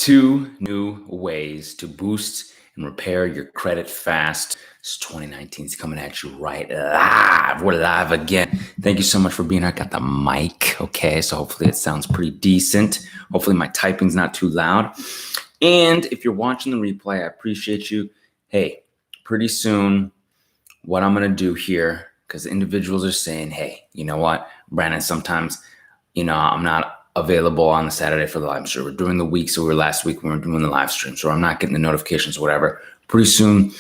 2 new ways to boost and repair your credit fast. It's 2019 is coming at you right live. We're live again. Thank you so much for being here. I got the mic, okay? So hopefully it sounds pretty decent. Hopefully my typing's not too loud. And if you're watching the replay, I appreciate you. Hey, pretty soon, what I'm going to do here, because individuals are saying, hey, you know what, Brandon, sometimes, I'm not available on the Saturday for the live stream. We're doing the week, so last week we were doing the live stream, so I'm not getting the notifications or whatever. Pretty soon,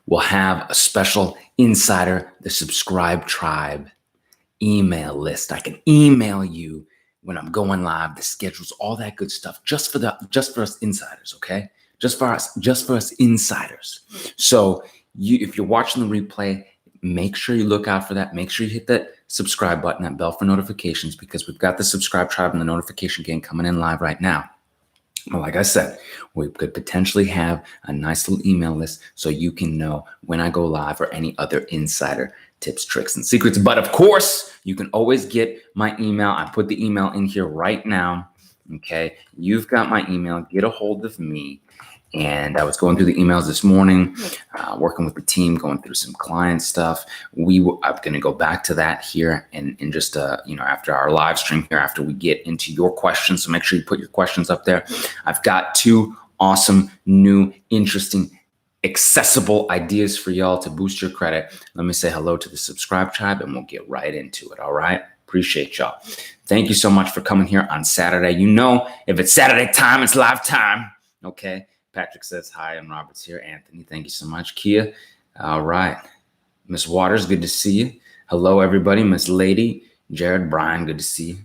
we'll have a special insider, the Subscribe Tribe email list. I can email you when I'm going live, the schedules, all that good stuff, just for us insiders, okay? Just for us insiders. So if you're watching the replay, make sure you look out for that. Make sure you hit that subscribe button, that bell for notifications, because we've got the Subscribe Tribe and the notification gang coming in live right now. Well, like I said, we could potentially have a nice little email list so you can know when I go live or any other insider tips, tricks, and secrets. But of course, you can always get my email. I put the email in here right now. Okay, you've got my email. Get a hold of me. And I was going through the emails this morning, working with the team, going through some client stuff. I'm going to go back to that here in just, after our live stream here, after we get into your questions. So make sure you put your questions up there. I've got 2 awesome, new, interesting, accessible ideas for y'all to boost your credit. Let me say hello to the Subscribe Tribe and we'll get right into it. All right. Appreciate y'all. Thank you so much for coming here on Saturday. If it's Saturday time, it's live time. Okay. Patrick says hi, and Robert's here. Anthony, thank you so much. Kia, all right. Miss Waters, good to see you. Hello, everybody. Miss Lady, Jared, Brian, good to see you.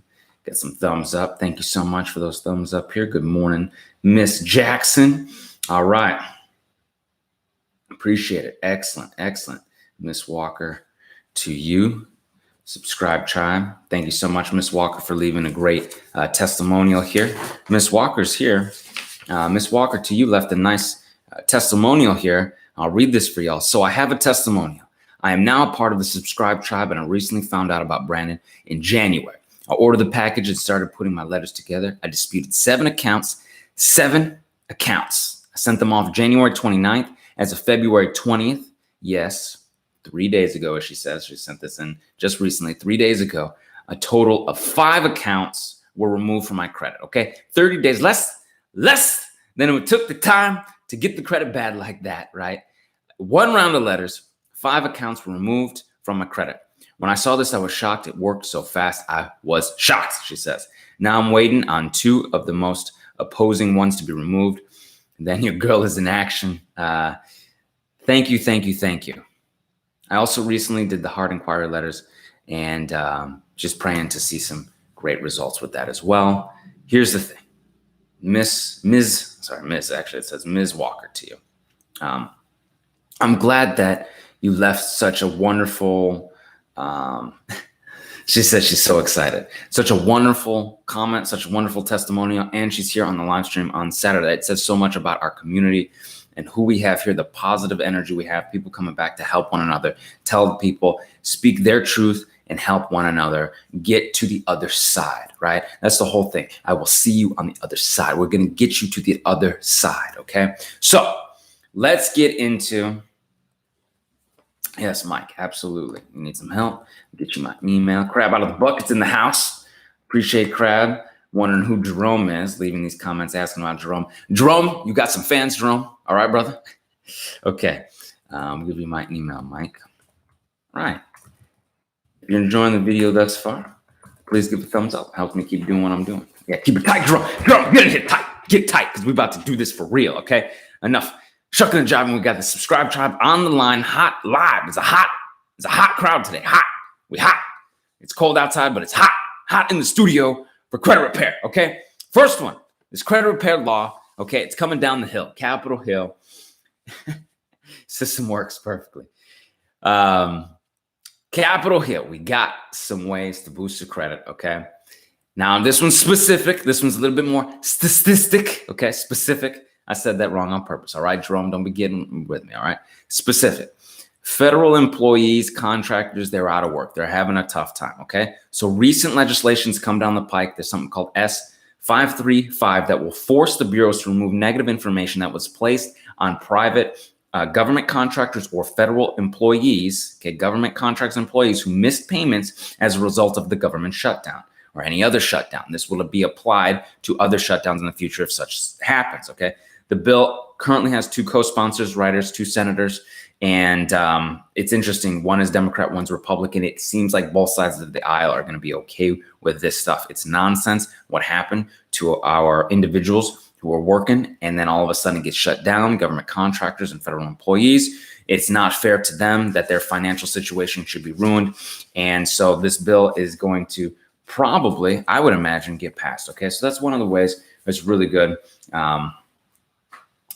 Got some thumbs up. Thank you so much for those thumbs up here. Good morning, Miss Jackson. All right. Appreciate it. Excellent, excellent. Miss Walker, to you. Subscribe Tribe. Thank you so much, Miss Walker, for leaving a great testimonial here. Miss Walker's here. Miss Walker, to you, left a nice testimonial here. I'll read this for y'all. So I have a testimonial. I am now a part of the Subscribe Tribe, and I recently found out about Brandon in January. I ordered the package and started putting my letters together. I disputed 7 accounts. 7 accounts. I sent them off January 29th. As of February 20th, yes, 3 days ago, as she says, she sent this in just recently, 3 days ago, a total of 5 accounts were removed from my credit, okay? 30 days, less than it took the time to get the credit bad like that, right? 1 round of letters, 5 accounts were removed from my credit. When I saw this, I was shocked. It worked so fast. I was shocked, she says. Now I'm waiting on 2 of the most opposing ones to be removed. And then your girl is in action. Thank you. I also recently did the hard inquiry letters and just praying to see some great results with that as well. Here's the thing. Miss, actually it says Ms. Walker to you. I'm glad that you left such a wonderful, she says she's so excited. Such a wonderful comment, such a wonderful testimonial, and she's here on the live stream on Saturday. It says so much about our community and who we have here, the positive energy we have, people coming back to help one another, tell people, speak their truth, and help one another get to the other side, right? That's the whole thing. I will see you on the other side. We're going to get you to the other side, okay? So let's get into, yes, Mike, absolutely. You need some help? Get you my email. Crab out of the bucket's in the house. Appreciate Crab. Wondering who Jerome is, leaving these comments asking about Jerome. Jerome, you got some fans, Jerome? All right, brother? Okay. I'll give you my email, Mike. All right. If you're enjoying the video thus far, please give a thumbs up. Helps me keep doing what I'm doing. Yeah, keep it tight, Jerome. Jerome, get in here tight. Get tight, because we're about to do this for real, okay? Enough shucking and jiving. We got the Subscribe Tribe on the line, hot live. It's a hot crowd today. Hot. We hot. It's cold outside, but it's hot. Hot in the studio for credit repair, okay? First one, this credit repair law, okay? It's coming down the hill, Capitol Hill. System works perfectly. Capitol Hill, we got some ways to boost your credit, okay? Now, this one's specific. This one's a little bit more statistic, okay? Specific. I said that wrong on purpose, all right, Jerome? Don't be getting with me, all right? Specific. Federal employees, contractors, they're out of work. They're having a tough time, okay? So recent legislation's come down the pike. There's something called S 535 that will force the bureaus to remove negative information that was placed on private government contractors or federal employees, okay, government contracts employees who missed payments as a result of the government shutdown or any other shutdown. This will be applied to other shutdowns in the future if such happens, okay? The bill currently has 2 co-sponsors, writers, 2 senators, and it's interesting. One is Democrat, one's Republican. It seems like both sides of the aisle are going to be okay with this stuff. It's nonsense what happened to our individuals who are working and then all of a sudden it gets shut down, government contractors and federal employees. It's not fair to them that their financial situation should be ruined. And so this bill is going to probably, I would imagine, get passed. Okay, so that's one of the ways. It's really good.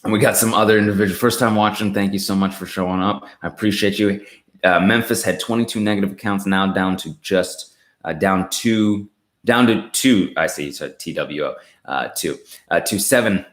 And we got some other individuals. First time watching, thank you so much for showing up. I appreciate you. Memphis had 22 negative accounts, now down to just down to 2. I see, so TWO, 2 to 7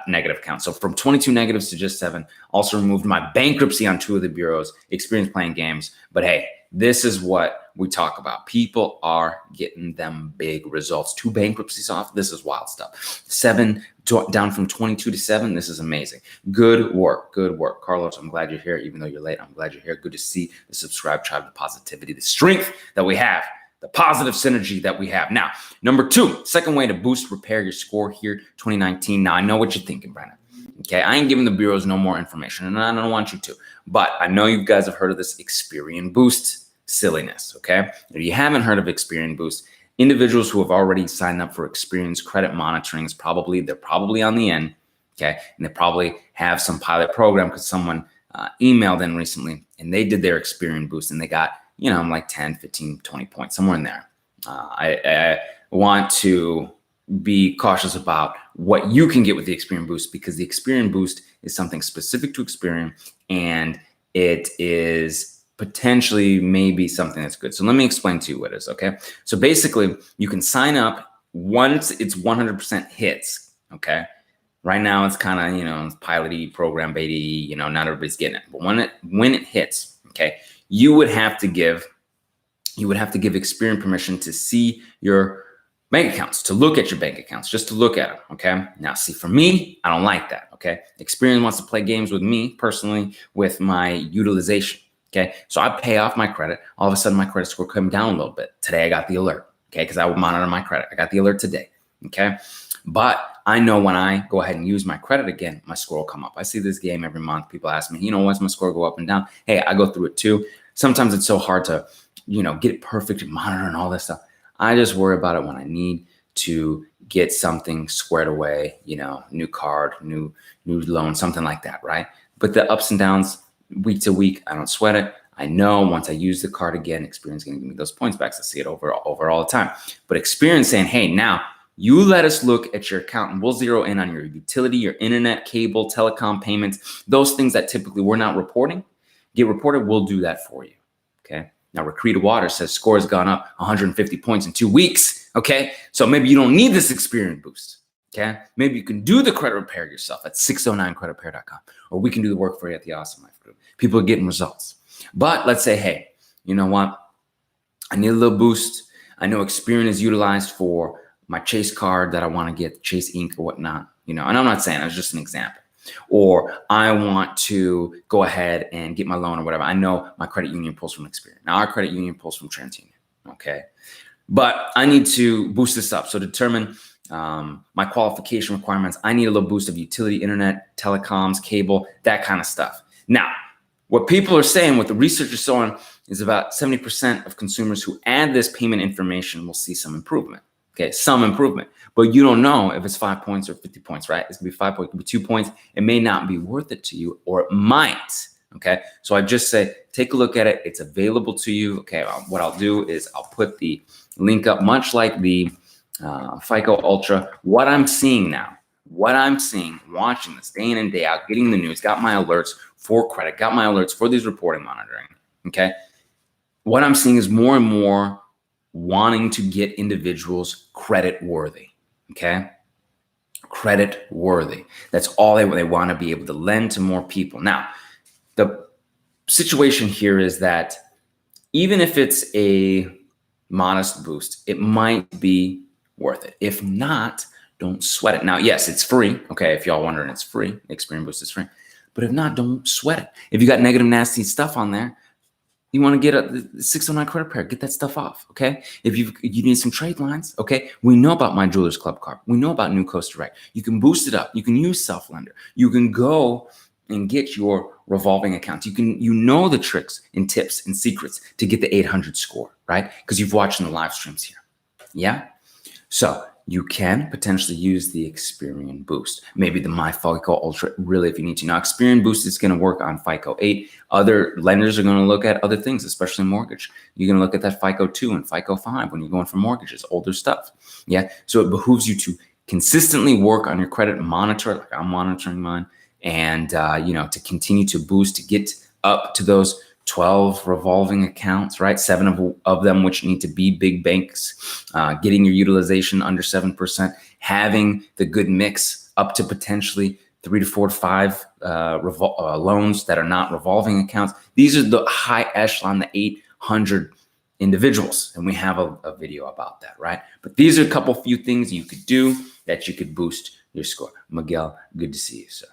negative accounts. So from 22 negatives to just 7. Also removed my bankruptcy on 2 of the bureaus. Experience playing games, but hey, this is what we talk about. People are getting them big results. 2 bankruptcies off. This is wild stuff. 7 down from 22 to 7. This is amazing. Good work. Good work. Carlos, I'm glad you're here. Even though you're late, I'm glad you're here. Good to see the subscribe tribe, the positivity, the strength that we have, the positive synergy that we have. Now, number 2, second way to boost, repair your score here, 2019. Now, I know what you're thinking, Brandon. Okay, I ain't giving the bureaus no more information, and I don't want you to. But I know you guys have heard of this Experian Boost silliness, okay? If you haven't heard of Experian Boost, individuals who have already signed up for Experian's credit monitoring they're probably on the end, okay? And they probably have some pilot program because someone emailed in recently and they did their Experian Boost and they got, like 10, 15, 20 points, somewhere in there. I want to be cautious about what you can get with the Experian Boost because the Experian Boost is something specific to Experian and it is potentially maybe something that's good. So let me explain to you what it is, okay? So basically, you can sign up once it's 100% hits, okay? Right now, it's kind of, pilot-y, program beta-y, not everybody's getting it. But when it hits, okay, you would have to give Experian permission to see your bank accounts, to look at your bank accounts, just to look at them, okay? Now, see, for me, I don't like that, okay? Experian wants to play games with me, personally, with my utilization, okay? So I pay off my credit. All of a sudden, my credit score came down a little bit. Today, I got the alert, okay? Because I would monitor my credit. I got the alert today, okay? But I know when I go ahead and use my credit again, my score will come up. I see this game every month. People ask me, what's my score go up and down? Hey, I go through it too. Sometimes it's so hard to, get it perfect and monitor and all this stuff. I just worry about it when I need to get something squared away, new card, new loan, something like that, right? But the ups and downs week to week, I don't sweat it. I know once I use the card again, Experian is going to give me those points back. So I see it over all the time. But Experian saying, hey, now you let us look at your account and we'll zero in on your utility, your internet, cable, telecom payments, those things that typically we're not reporting, get reported, we'll do that for you, okay? Now, Recreated Water says score has gone up 150 points in 2 weeks, okay? So maybe you don't need this Experian Boost, okay? Maybe you can do the credit repair yourself at 609creditrepair.com, or we can do the work for you at the Awesome Life Group. People are getting results. But let's say, hey, you know what? I need a little boost. I know Experian is utilized for my Chase card that I want to get, Chase Inc. or whatnot, and I'm not saying, it's just an example. Or I want to go ahead and get my loan or whatever. I know my credit union pulls from Experian. Now our credit union pulls from TransUnion, okay? But I need to boost this up. So determine my qualification requirements. I need a little boost of utility, internet, telecoms, cable, that kind of stuff. Now, what people are saying, what the research is showing, is about 70% of consumers who add this payment information will see some improvement. Okay, some improvement, but you don't know if it's 5 points or 50 points, right? It's gonna be 5 points, it could be 2 points. It may not be worth it to you, or it might. Okay, so I just say take a look at it. It's available to you. Okay, what I'll do is I'll put the link up, much like the FICO Ultra. What I'm seeing now, watching this day in and day out, getting the news, got my alerts for credit, got my alerts for these reporting monitoring. Okay, what I'm seeing is more and more wanting to get individuals credit worthy, okay? Credit worthy. That's all they want to be able to lend to more people. Now, the situation here is that even if it's a modest boost, it might be worth it. If not, don't sweat it. Now, yes, it's free. Okay, if y'all wondering, it's free. Experience Boost is free. But if not, don't sweat it. If you got negative, nasty stuff on there, you want to get a 609 credit repair, get that stuff off, okay? If you need some trade lines, okay? We know about My Jewelers Club card. We know about New Coast Direct. You can boost it up. You can use Self-Lender. You can go and get your revolving accounts. You know the tricks and tips and secrets to get the 800 score, right? Because you've watched in the live streams here, yeah? So you can potentially use the Experian Boost, maybe the My FICO Ultra, really, if you need to. Now, Experian Boost is going to work on FICO 8. Other lenders are going to look at other things, especially mortgage. You're going to look at that FICO 2 and FICO 5 when you're going for mortgages, older stuff. Yeah. So it behooves you to consistently work on your credit, monitor it, like I'm monitoring mine, and to continue to boost, to get up to those 12 revolving accounts, right? 7 of them which need to be big banks, getting your utilization under 7%, having the good mix up to potentially 3 to 4 to 5 loans that are not revolving accounts. These are the high echelon, the 800 individuals, and we have a video about that, right? But these are a few things you could do that you could boost your score. Miguel, good to see you, sir.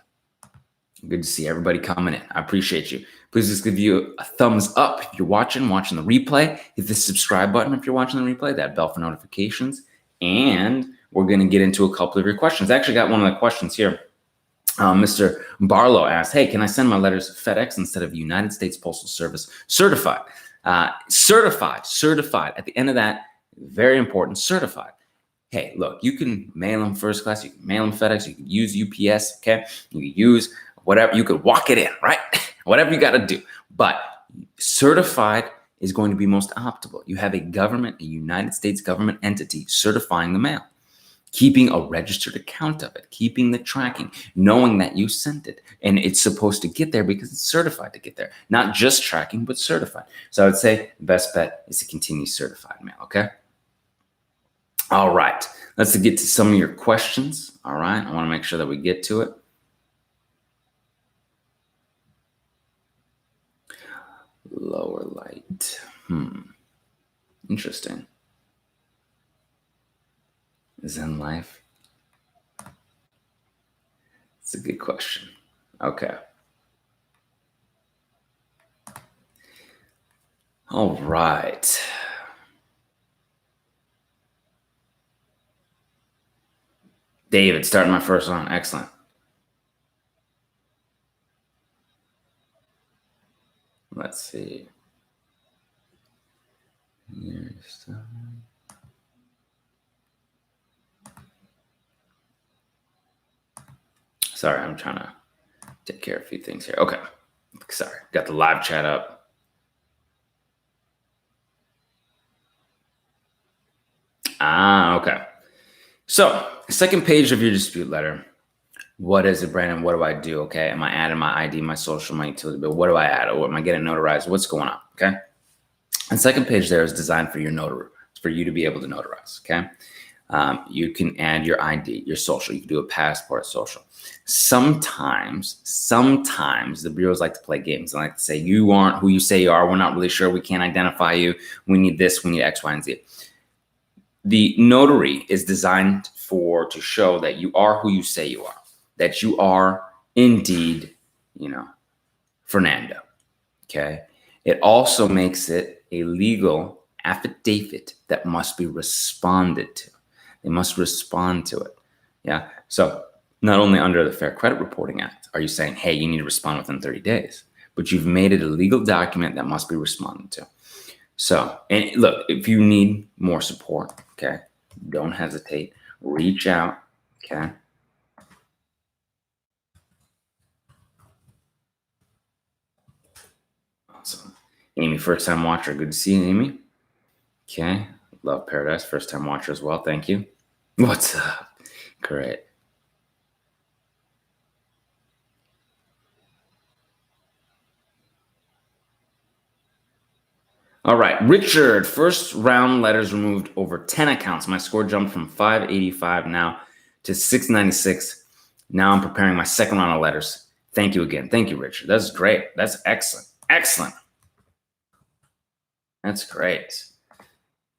Good to see everybody coming in. I appreciate you. Please just give you a thumbs up if you're watching the replay. Hit the subscribe button if you're watching the replay, that bell for notifications. And we're going to get into a couple of your questions. I actually got one of the questions here. Mr. Barlow asked, hey, can I send my letters FedEx instead of United States Postal Service certified? Certified. At the end of that, very important, certified. Hey, look, you can mail them first class. You can mail them FedEx. You can use UPS, okay? You can use whatever. You could walk it in, right? Whatever you got to do. But certified is going to be most optimal. You have a United States government entity certifying the mail, keeping a registered account of it, keeping the tracking, knowing that you sent it. And it's supposed to get there because it's certified to get there. Not just tracking, but certified. So I would say the best bet is to continue certified mail, okay? All right. Let's get to some of your questions. All right. I want to make sure that we get to it. Lower light. Interesting. Zen life. It's a good question. Okay. All right. David, starting my first one. Excellent. Let's see. Sorry, I'm trying to take care of a few things here. Okay. Sorry. Got the live chat up. Okay. So, second page of your dispute letter. What is it, Brandon? What do I do? Okay. Am I adding my ID, my social, my utility bill? What do I add? Or am I getting notarized? What's going on? Okay. And second page there is designed for your notary, for you to be able to notarize. Okay. You can add your ID, your social. You can do a passport social. Sometimes the bureaus like to play games. They like to say, you aren't who you say you are. We're not really sure. We can't identify you. We need this. We need X, Y, and Z. The notary is designed to show that you are who you say you are, that you are indeed, Fernando. Okay. It also makes it a legal affidavit that must be responded to. They must respond to it. Yeah. So not only under the Fair Credit Reporting Act are you saying, hey, you need to respond within 30 days, but you've made it a legal document that must be responded to. So, and look, if you need more support, okay, don't hesitate. Reach out, okay? Awesome. Amy, first-time watcher. Good to see you, Amy. Okay. Love Paradise. First-time watcher as well. Thank you. What's up? Great. All right, Richard, first round letters removed over 10 accounts. My score jumped from 585 now to 696. Now I'm preparing my second round of letters. Thank you again. Thank you, Richard. That's great. That's excellent. Excellent. That's great.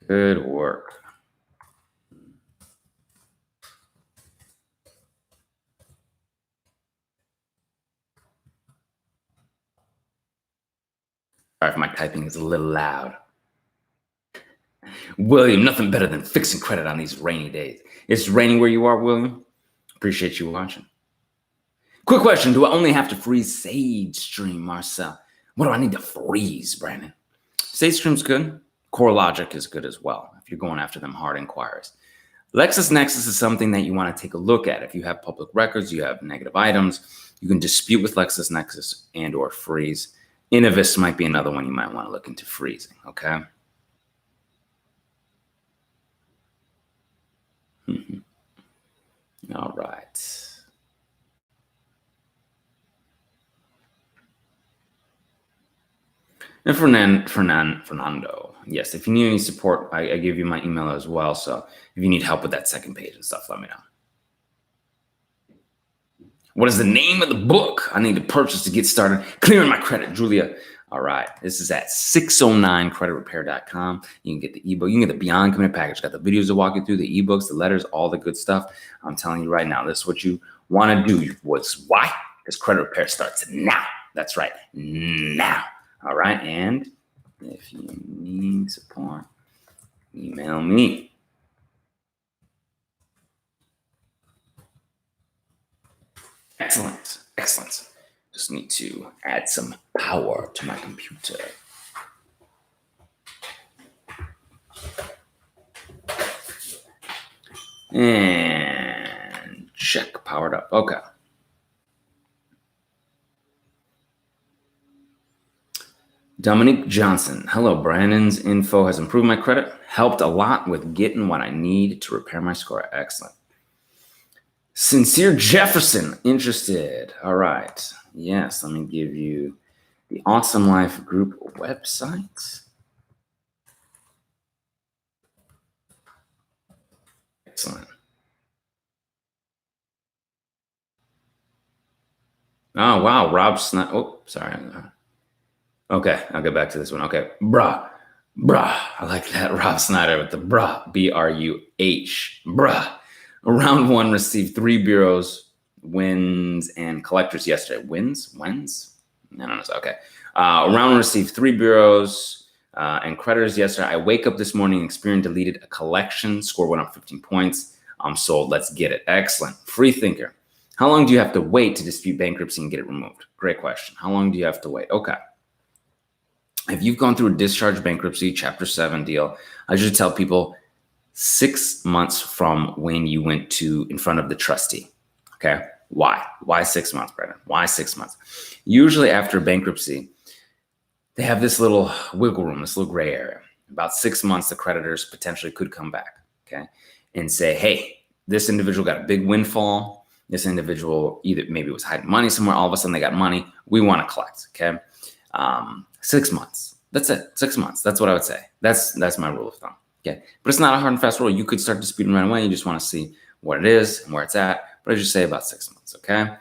Good work. Sorry if my typing is a little loud. William, nothing better than fixing credit on these rainy days. It's raining where you are, William? Appreciate you watching. Quick question. Do I only have to freeze Sage Stream, Marcel? What do I need to freeze, Brandon? Sage Stream's good. Core Logic is good as well if you're going after them hard inquiries. LexisNexis is something that you want to take a look at. If you have public records, you have negative items, you can dispute with LexisNexis and or freeze. Innovis might be another one you might want to look into freezing, okay? All right. And Fernando, yes, if you need any support, I give you my email as well. So if you need help with that second page and stuff, let me know. What is the name of the book I need to purchase to get started clearing my credit, Julia? All right, this is at 609creditrepair.com. You can get the ebook, you can get the Beyond Committed package. Got the videos to walk you through, the ebooks, the letters, all the good stuff. I'm telling you right now, this is what you want to do. Why? Because credit repair starts now. That's right, now. All right, and if you need support, email me. Excellent, excellent. Just need to add some power to my computer. And check, powered up. Okay. Dominique Johnson. Hello, Brandon's info has improved my credit, helped a lot with getting what I need to repair my score. Excellent. Sincere Jefferson, interested. All right. Yes, let me give you the Awesome Life Group website. Excellent. Oh, wow. Rob Snyder. Oh, sorry. Okay, I'll get back to this one. Okay. Bruh. I like that. Rob Snyder with the bruh. B-R-U-H. Bruh. Round one received 3 bureaus, wins, and collectors yesterday. Wins? I don't know. Okay. Round one received 3 bureaus and creditors yesterday. I wake up this morning, Experian deleted a collection. Score went up 15 points. I'm sold. Let's get it. Excellent. Free thinker. How long do you have to wait to dispute bankruptcy and get it removed? Great question. How long do you have to wait? Okay. If you've gone through a discharge bankruptcy, Chapter 7 deal, I usually tell people 6 months from when you went in front of the trustee. Okay. Why? Why 6 months, Brandon? Why 6 months? Usually after bankruptcy, they have this little wiggle room, this little gray area. About 6 months, the creditors potentially could come back, okay, and say, hey, this individual got a big windfall. This individual maybe was hiding money somewhere. All of a sudden they got money. We want to collect, okay? 6 months. That's it. 6 months. That's what I would say. That's my rule of thumb. Okay. But it's not a hard and fast rule. You could start disputing right away. You just want to see what it is and where it's at. But I just say about 6 months. Okay.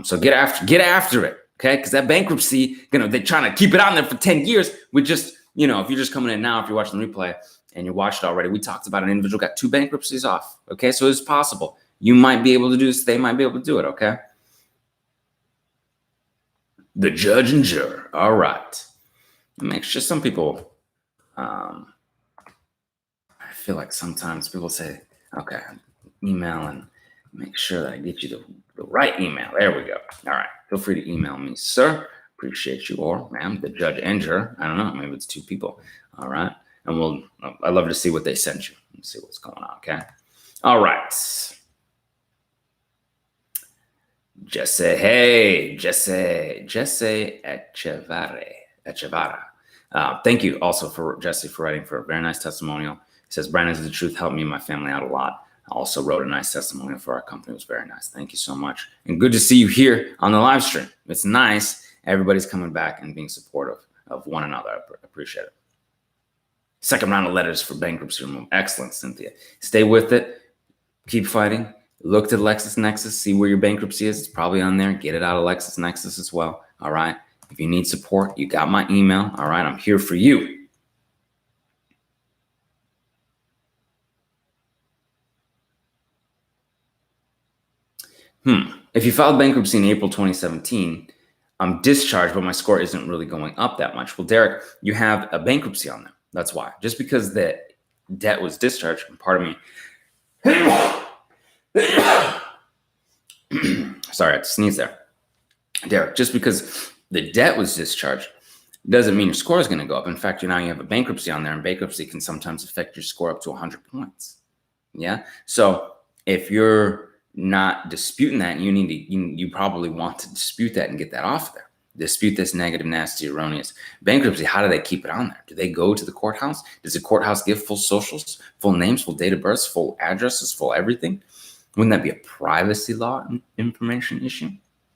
So get after it. Okay. Because that bankruptcy, they're trying to keep it on there for 10 years. We just, if you're just coming in now, if you're watching the replay and you watched it already, we talked about an individual got 2 bankruptcies off. Okay. So it's possible. You might be able to do this. They might be able to do it. Okay. The judge and juror. All right. Make sure some people, I feel like sometimes people say, okay, email and make sure that I get you the right email. There we go. All right. Feel free to email me, sir. Appreciate you, or ma'am, the judge and juror. I don't know. Maybe it's 2 people. All right. And I'd love to see what they sent you and see what's going on. Okay. All right. Jesse Echevara. Thank you also for Jesse for writing for a very nice testimonial. He says, Brandon, is the truth helped me and my family out a lot. I also wrote a nice testimonial for our company. It was very nice. Thank you so much. And good to see you here on the live stream. It's nice. Everybody's coming back and being supportive of one another. I appreciate it. Second round of letters for bankruptcy removal. Excellent, Cynthia. Stay with it. Keep fighting. Look to LexisNexis. See where your bankruptcy is. It's probably on there. Get it out of LexisNexis as well. All right. If you need support, you got my email. All right. I'm here for you. If you filed bankruptcy in April 2017, I'm discharged, but my score isn't really going up that much. Well, Derek, you have a bankruptcy on there. That's why. Just because the debt was discharged, pardon me. Sorry, I had to sneeze there. Derek, just because the debt was discharged doesn't mean your score is going to go up. In fact, now you have a bankruptcy on there, and bankruptcy can sometimes affect your score up to 100 points. Yeah. So if you're not disputing that, you probably want to dispute that and get that off there. Dispute this negative, nasty, erroneous bankruptcy. How do they keep it on there? Do they go to the courthouse? Does the courthouse give full socials, full names, full date of birth, full addresses, full everything? Wouldn't that be a privacy law information issue?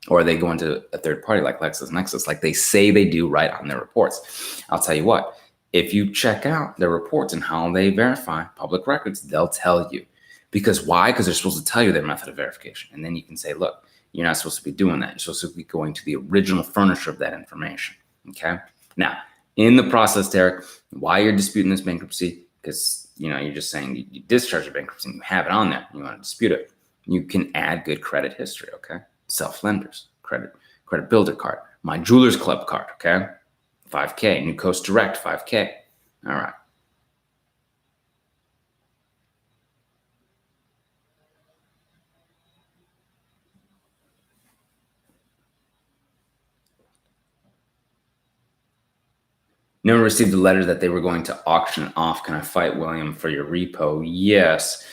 Or are they going to a third party like LexisNexis, like they say they do right on their reports? I'll tell you what, if you check out their reports and how they verify public records, they'll tell you. Because why? Because they're supposed to tell you their method of verification. And then you can say, look, you're not supposed to be doing that. You're supposed to be going to the original furnisher of that information. Okay. Now, in the process, Derek, why you're disputing this bankruptcy, because you're just saying you discharge your bankruptcy and you have it on there. You want to dispute it. You can add good credit history. Okay. Self-lenders, credit builder card, my jeweler's club card. Okay. 5K, New Coast Direct, 5K. All right. Never received a letter that they were going to auction it off. Can I fight William for your repo? Yes.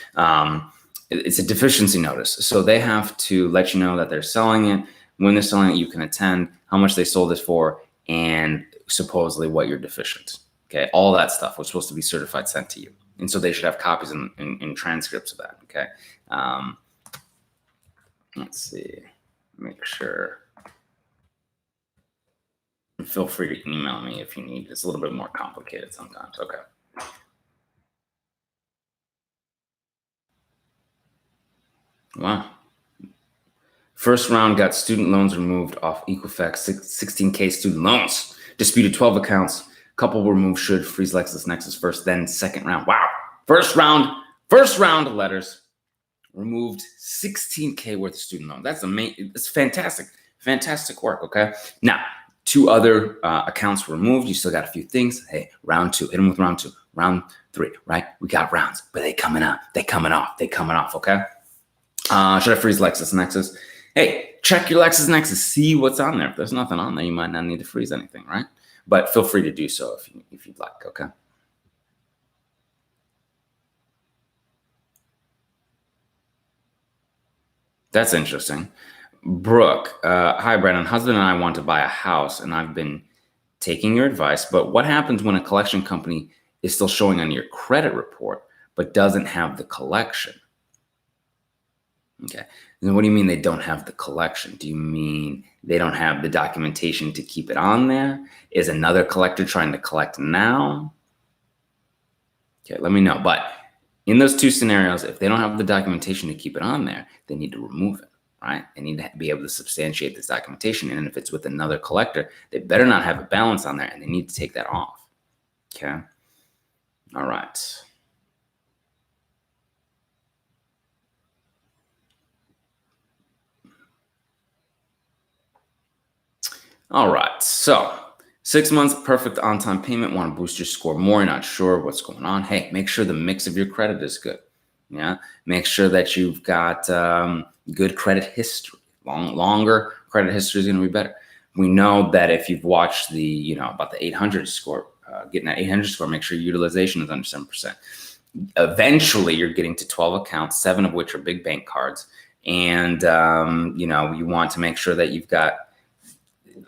It's a deficiency notice. So they have to let you know that they're selling it. When they're selling it, you can attend, how much they sold it for, and supposedly what you're deficient. Okay. All that stuff was supposed to be certified, sent to you. And so they should have copies and transcripts of that. Okay. Let's see. Make sure. Feel free to email me if you need. It's a little bit more complicated sometimes. Okay. Wow. First round got student loans removed off Equifax, 16K student loans. Disputed 12 accounts. Couple removed should freeze LexisNexis first, then second round. Wow. First round of letters removed 16K worth of student loan. That's amazing. It's fantastic. Fantastic work. Okay. Now, 2 other accounts were removed. You still got a few things. Hey, round 2. Hit them with round 2. Round 3, right? We got rounds, but they coming up. They coming off. Okay? Should I freeze LexisNexis? Hey, check your LexisNexis. See what's on there. If there's nothing on there, you might not need to freeze anything, right? But feel free to do so if you'd like, okay? That's interesting. Brooke, hi, Brandon. Husband and I want to buy a house, and I've been taking your advice, but what happens when a collection company is still showing on your credit report, but doesn't have the collection? Okay. And what do you mean they don't have the collection? Do you mean they don't have the documentation to keep it on there? Is another collector trying to collect now? Okay, let me know. But in those 2 scenarios, if they don't have the documentation to keep it on there, they need to remove it. Right? They need to be able to substantiate this documentation. And if it's with another collector, they better not have a balance on there, and they need to take that off. Okay. All right. All right. So 6 months, perfect on-time payment. Want to boost your score more. You're not sure what's going on. Hey, make sure the mix of your credit is good. Yeah. Make sure that you've got good credit history. Longer credit history is going to be better. We know that if you've watched about the 800 score, getting that 800 score, make sure utilization is under 7%. Eventually, you're getting to 12 accounts, 7 of which are big bank cards. And, you want to make sure that you've got,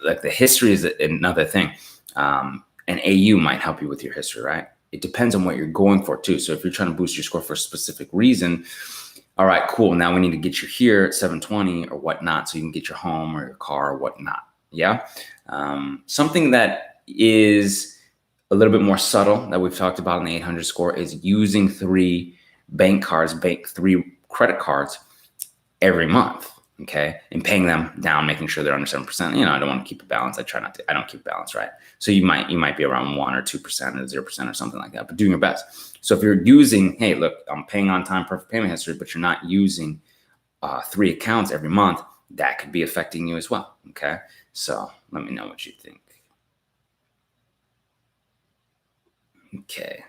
like, the history is another thing. An AU might help you with your history, right? It depends on what you're going for too. So if you're trying to boost your score for a specific reason, all right, cool. Now we need to get you here at 720 or whatnot, so you can get your home or your car or whatnot. Yeah. Something that is a little bit more subtle that we've talked about in the 800 score is using 3 bank cards, 3 credit cards every month. Okay. And paying them down, making sure they're under 7%. I don't want to keep a balance. I don't keep balance, right? So you might be around 1 or 2% or 0% or something like that, but doing your best. So if you're using, hey, look, I'm paying on time, perfect payment history, but you're not using 3 accounts every month, that could be affecting you as well. Okay. So let me know what you think. Okay.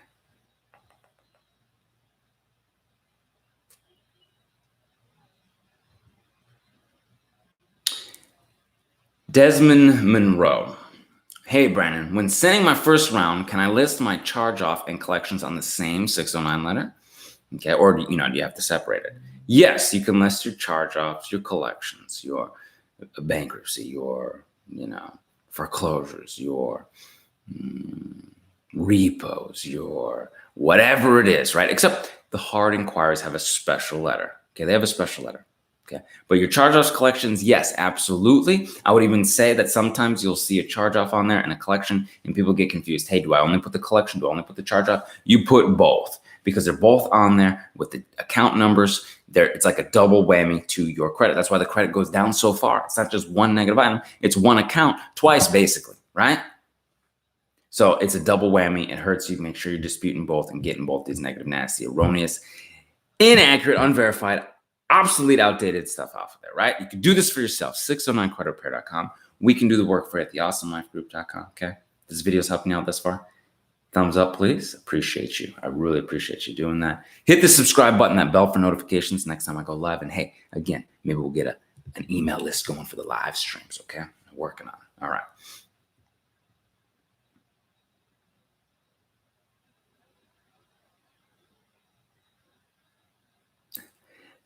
Desmond Monroe. Hey, Brandon, when sending my first round, can I list my charge-off and collections on the same 609 letter? Okay, or do you have to separate it? Yes, you can list your charge-offs, your collections, your bankruptcy, your, foreclosures, your repos, your whatever it is, right? Except the hard inquiries have a special letter. Okay, they have a special letter. Okay, but your charge-offs collections, yes, absolutely. I would even say that sometimes you'll see a charge-off on there and a collection, and people get confused. Hey, do I only put the collection? Do I only put the charge-off? You put both because they're both on there with the account numbers. It's like a double whammy to your credit. That's why the credit goes down so far. It's not just one negative item. It's one account twice, basically, right? So it's a double whammy. It hurts you. Make sure you're disputing both and getting both these negative, nasty, erroneous, inaccurate, unverified, obsolete, outdated stuff off of there, right? You can do this for yourself. 609creditrepair.com. We can do the work for you at theawesomelifegroup.com, okay? This video is helping you out thus far. Thumbs up, please. Appreciate you. I really appreciate you doing that. Hit the subscribe button, that bell for notifications next time I go live. And hey, again, maybe we'll get an email list going for the live streams, okay? I'm working on it. All right.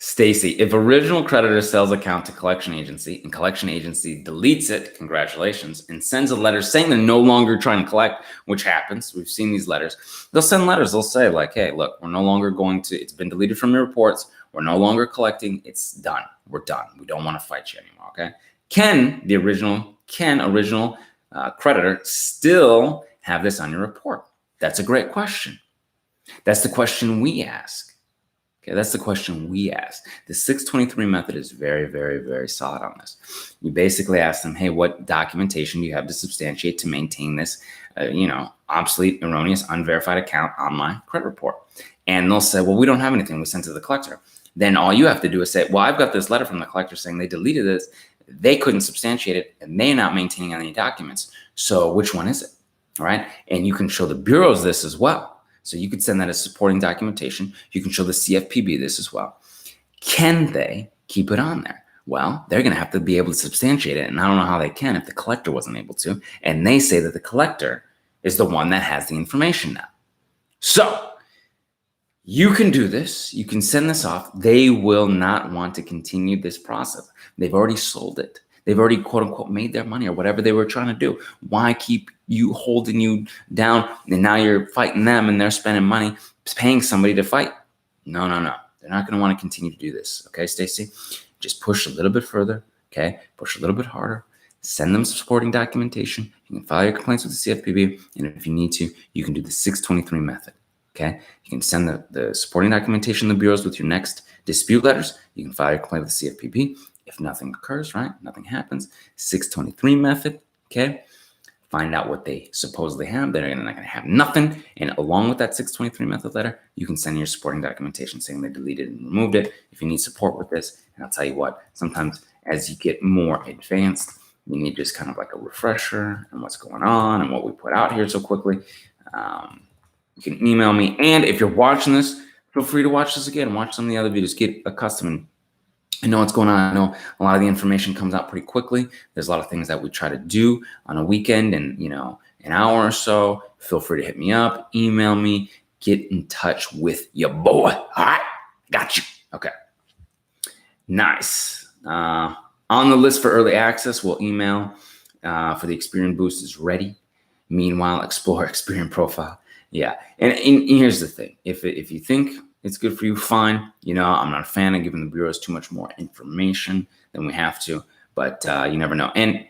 Stacy, if original creditor sells account to collection agency and collection agency deletes it, congratulations, and sends a letter saying they're no longer trying to collect, which happens. We've seen these letters. They'll send letters. They'll say like, hey, look, we're no longer it's been deleted from your reports. We're no longer collecting. It's done. We're done. We don't want to fight you anymore, okay? Can original creditor still have this on your report? That's a great question. That's the question we ask. Okay, that's the question we ask. The 623 method is very, very, very solid on this. You basically ask them, hey, what documentation do you have to substantiate to maintain this, obsolete, erroneous, unverified account on my credit report? And they'll say, well, we don't have anything. We sent it to the collector. Then all you have to do is say, well, I've got this letter from the collector saying they deleted this. They couldn't substantiate it, and they're not maintaining any documents. So which one is it? All right. And you can show the bureaus this as well. So you could send that as supporting documentation. You can show the CFPB this as well. Can they keep it on there? Well, they're going to have to be able to substantiate it. And I don't know how they can if the collector wasn't able to. And they say that the collector is the one that has the information now. So you can do this. You can send this off. They will not want to continue this process. They've already sold it. They've already, quote unquote, made their money or whatever they were trying to do. Why keep you holding you down? And now you're fighting them and they're spending money paying somebody to fight. No. They're not going to want to continue to do this. Okay, Stacy? Just push a little bit further. Okay? Push a little bit harder. Send them supporting documentation. You can file your complaints with the CFPB. And if you need to, you can do the 623 method. Okay? You can send the supporting documentation to the bureaus with your next dispute letters. You can file your complaint with the CFPB. If nothing occurs, right? Nothing happens. 623 method, okay? Find out what they supposedly have. They're not going to have nothing. And along with that 623 method letter, you can send your supporting documentation saying they deleted and removed it. If you need support with this, and I'll tell you what, sometimes as you get more advanced, you need just kind of like a refresher on what's going on and what we put out here so quickly. You can email me. And if you're watching this, feel free to watch this again. Watch some of the other videos. Get accustomed. I know what's going on. I know a lot of the information comes out pretty quickly. There's a lot of things that we try to do on a weekend and, an hour or so. Feel free to hit me up, email me, get in touch with your boy. All right, got you. Okay, nice. On the list for early access, we'll email for the Experian Boost is ready. Meanwhile, explore Experian profile. Yeah, and here's the thing. If you think it's good for you, fine. I'm not a fan of giving the bureaus too much more information than we have to, but you never know. And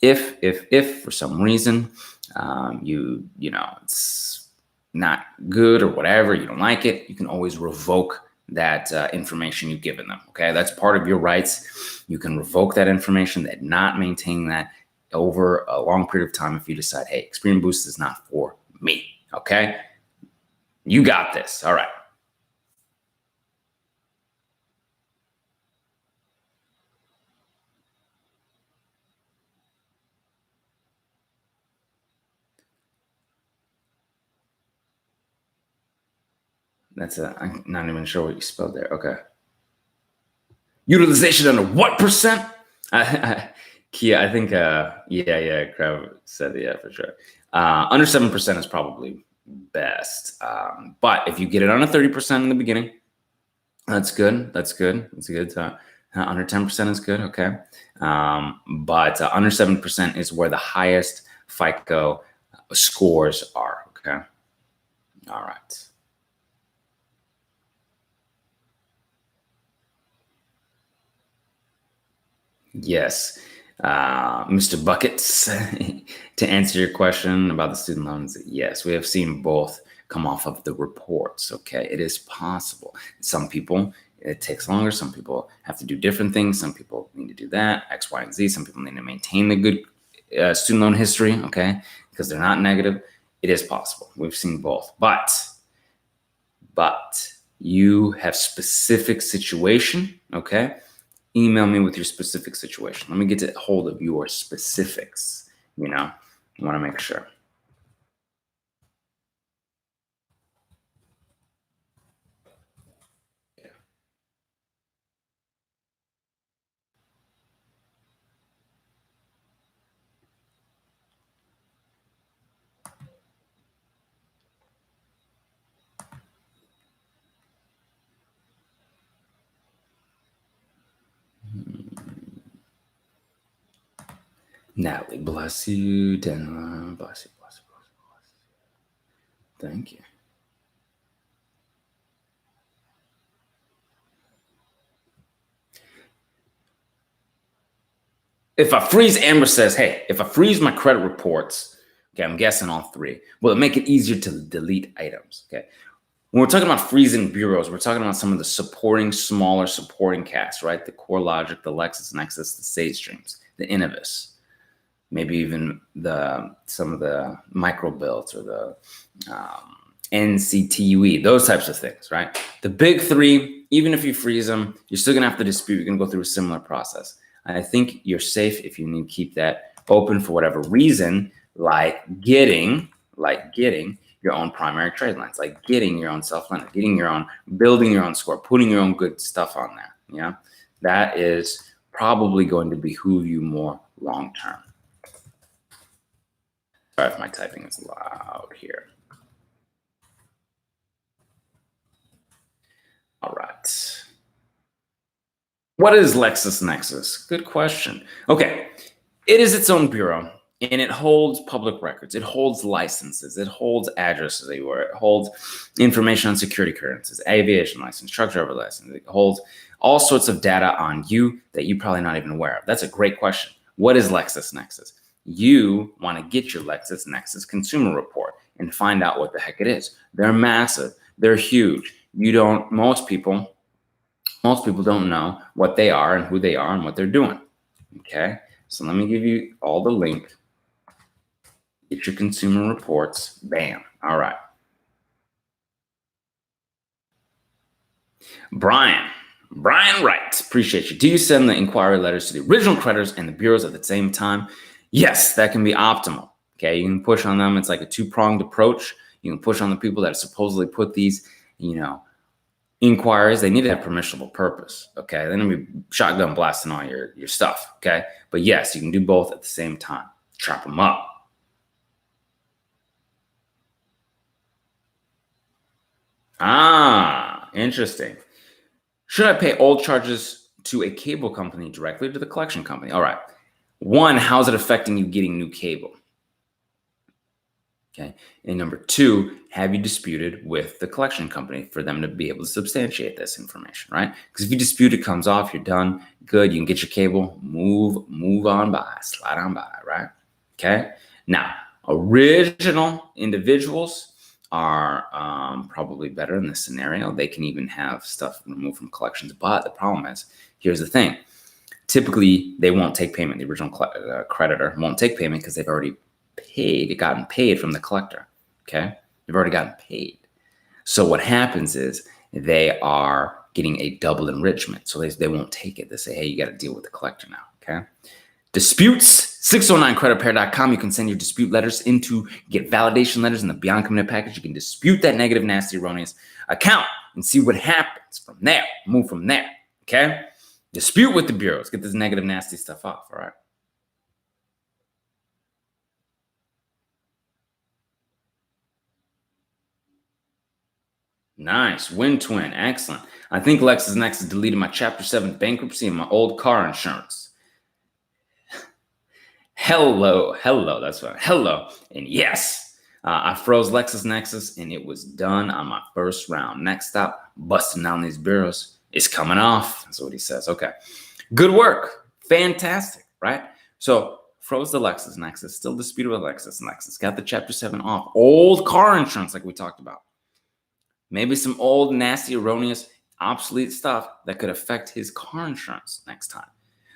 if for some reason it's not good or whatever, you don't like it, you can always revoke that information you've given them. Okay, that's part of your rights. You can revoke that information, that not maintaining that over a long period of time if you decide, hey, Experian Boost is not for me. Okay, you got this. All right. I'm not even sure what you spelled there. Okay. Utilization under what percent? Kia, I think, yeah, Crab said yeah for sure. Under 7% is probably best. But if you get it under 30% in the beginning, that's good. That's good. That's good. Under 10% is good. Okay. But under 7% is where the highest FICO scores are. Okay. All right. Yes. Mr. Buckets, to answer your question about the student loans, yes, we have seen both come off of the reports. Okay. It is possible. Some people, it takes longer. Some people have to do different things. Some people need to do that, X, Y, and Z. Some people need to maintain the good student loan history, okay, because they're not negative. It is possible. We've seen both. But you have specific situation, okay? Email me with your specific situation. Let me get a hold of your specifics, you know? I want to make sure. Natalie, bless you. Daniela, bless you, bless you, bless you, bless you. Thank you. If I freeze, Amber says, hey, if I freeze my credit reports, okay, I'm guessing all three, will it make it easier to delete items? Okay. When we're talking about freezing bureaus, we're talking about some of the smaller supporting casts, right? The CoreLogic, the LexisNexis, the SageStreams, the Innovis, maybe even some of the microbuilds or the NCTUE, those types of things, right? The big three, even if you freeze them, you're still gonna have to dispute. You're gonna go through a similar process. And I think you're safe if you need to keep that open for whatever reason, like getting your own primary trade lines, like getting your own self-lender, building your own score, putting your own good stuff on there. Yeah, that is probably going to behoove you more long-term. Sorry if my typing is loud here. All right. What is LexisNexis? Good question. Okay. It is its own bureau, and it holds public records. It holds licenses. It holds addresses everywhere. It holds information on security clearances, aviation license, truck driver license. It holds all sorts of data on you that you're probably not even aware of. That's a great question. What is LexisNexis? You want to get your LexisNexis consumer report and find out what the heck it is. They're massive. They're huge. Most people don't know what they are and who they are and what they're doing. Okay. So let me give you all the link. Get your consumer reports. Bam. All right. Brian Wright. Appreciate you. Do you send the inquiry letters to the original creditors and the bureaus at the same time? Yes, that can be optimal. Okay. You can push on them. It's like a two-pronged approach. You can push on the people that supposedly put these, inquiries. They need to have permissible purpose. Okay. They're going to be shotgun blasting all your stuff. Okay. But yes, you can do both at the same time. Chop them up. Interesting. Should I pay old charges to a cable company directly or to the collection company? All right. One, how's it affecting you getting new cable? Okay. And number two, have you disputed with the collection company for them to be able to substantiate this information, right? Because if you dispute, it comes off, you're done, good, you can get your cable, move on by, slide on by, right? Okay. Now, original individuals are probably better in this scenario. They can even have stuff removed from collections, but the problem is, here's the thing. Typically, they won't take payment. The original creditor won't take payment because they've already gotten paid from the collector. Okay. They've already gotten paid. So what happens is they are getting a double enrichment. So they won't take it. They say, hey, you got to deal with the collector now. Okay. Disputes, 609creditrepair.com. You can send your dispute letters in to get validation letters in the Beyond Committed package. You can dispute that negative, nasty, erroneous account and see what happens from there. Move from there, okay? Dispute with the bureaus. Get this negative, nasty stuff off, all right? Nice. Win twin. Excellent. I think LexisNexis deleted my Chapter 7 bankruptcy and my old car insurance. Hello. That's right. Hello. And yes, I froze LexisNexis and it was done on my first round. Next stop, busting down these bureaus. It's coming off. That's what he says. Okay. Good work. Fantastic, right? So froze the LexisNexis, still disputed with LexisNexis. Got the Chapter 7 off. Old car insurance like we talked about. Maybe some old, nasty, erroneous, obsolete stuff that could affect his car insurance next time.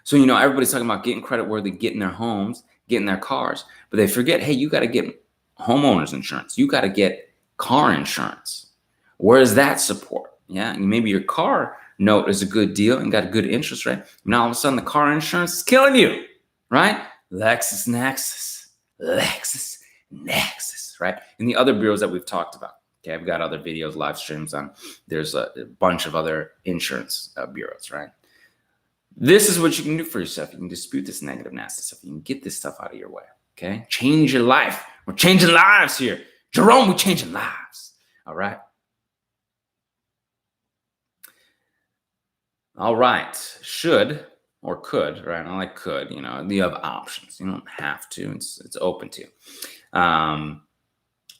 So, everybody's talking about getting creditworthy, getting their homes, getting their cars, but they forget, hey, you got to get homeowners insurance. You got to get car insurance. Where is that support? Yeah, and maybe your car note is a good deal and got a good interest rate. Now, all of a sudden, the car insurance is killing you, right? LexisNexis, right? And the other bureaus that we've talked about. Okay, I've got other videos, live streams on. There's a bunch of other insurance bureaus, right? This is what you can do for yourself. You can dispute this negative, nasty stuff. You can get this stuff out of your way, okay? Change your life. We're changing lives here. Jerome, we're changing lives, all right? All right, should or could, right? I like could, you have options. You don't have to. It's open to you.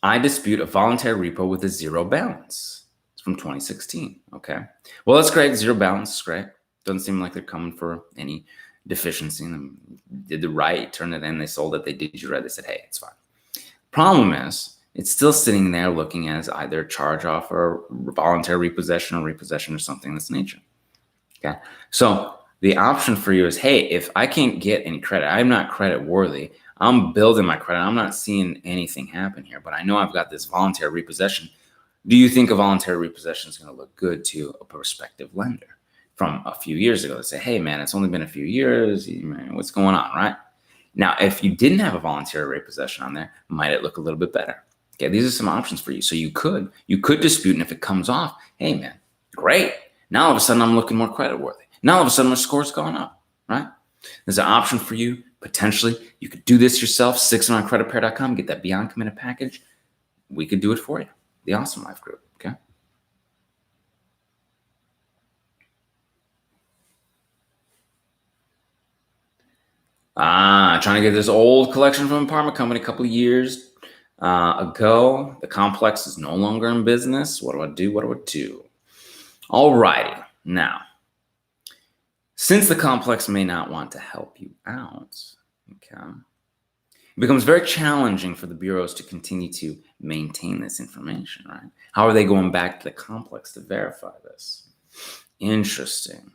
I dispute a voluntary repo with a zero balance. It's from 2016, okay? Well, that's great. Zero balance is great. Doesn't seem like they're coming for any deficiency. Did the right, turned it in, they sold it, they did you right, they said, hey, it's fine. Problem is, it's still sitting there looking as either charge off or voluntary repossession or something of this nature. Okay. So the option for you is, hey, if I can't get any credit, I'm not credit worthy. I'm building my credit. I'm not seeing anything happen here, but I know I've got this voluntary repossession. Do you think a voluntary repossession is going to look good to a prospective lender from a few years ago? They say, hey, man, it's only been a few years. What's going on, right? Now, if you didn't have a voluntary repossession on there, might it look a little bit better? Okay, these are some options for you. So you could dispute, and if it comes off, hey, man, great. Now all of a sudden I'm looking more credit worthy. Now all of a sudden my score's gone up, right? There's an option for you. Potentially, you could do this yourself. 609creditrepair.com. Get that Beyond Committed package. We could do it for you. The Awesome Life Group. Okay. Trying to get this old collection from an apartment company a couple of years ago. The complex is no longer in business. What do I do? All righty. Now, since the complex may not want to help you out, okay, it becomes very challenging for the bureaus to continue to maintain this information, right? How are they going back to the complex to verify this? Interesting.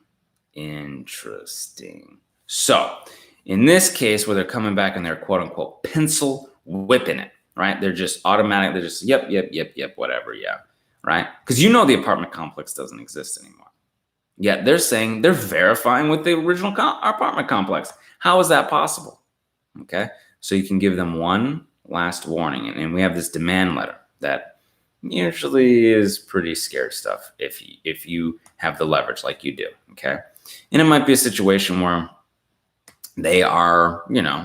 So, in this case, where they're coming back and they're quote unquote pencil whipping it, right? They're just automatic. They're just, yep, whatever, yeah, right? Because the apartment complex doesn't exist anymore. Yet they're saying they're verifying with the original apartment complex. How is that possible? Okay, so you can give them one last warning. And we have this demand letter that usually is pretty scary stuff if you have the leverage like you do, okay? And it might be a situation where they are,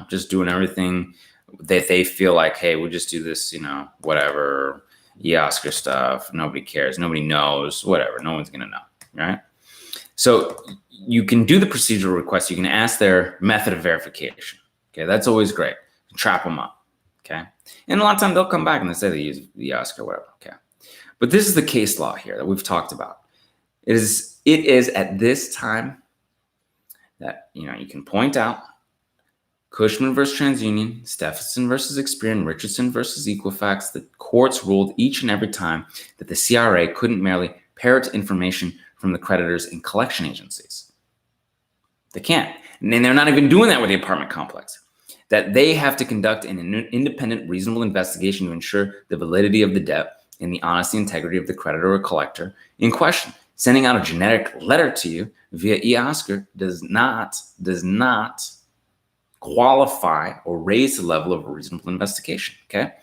just doing everything that they feel like, hey, we'll just do this, whatever, Oscar stuff. Nobody cares. Nobody knows, whatever. No one's going to know, right? So you can do the procedural request. You can ask their method of verification. Okay, that's always great. Trap them up. Okay, and a lot of times they'll come back and they say they use the Oscar or whatever. Okay, but this is the case law here that we've talked about. It is at this time that you can point out Cushman versus TransUnion, Stephenson versus Experian, Richardson versus Equifax. The courts ruled each and every time that the CRA couldn't merely parrot information from the creditors and collection agencies. They can't. And they're not even doing that with the apartment complex. That they have to conduct an independent, reasonable investigation to ensure the validity of the debt and the honesty and integrity of the creditor or collector in question. Sending out a generic letter to you via eOscar does not qualify or raise the level of a reasonable investigation, okay?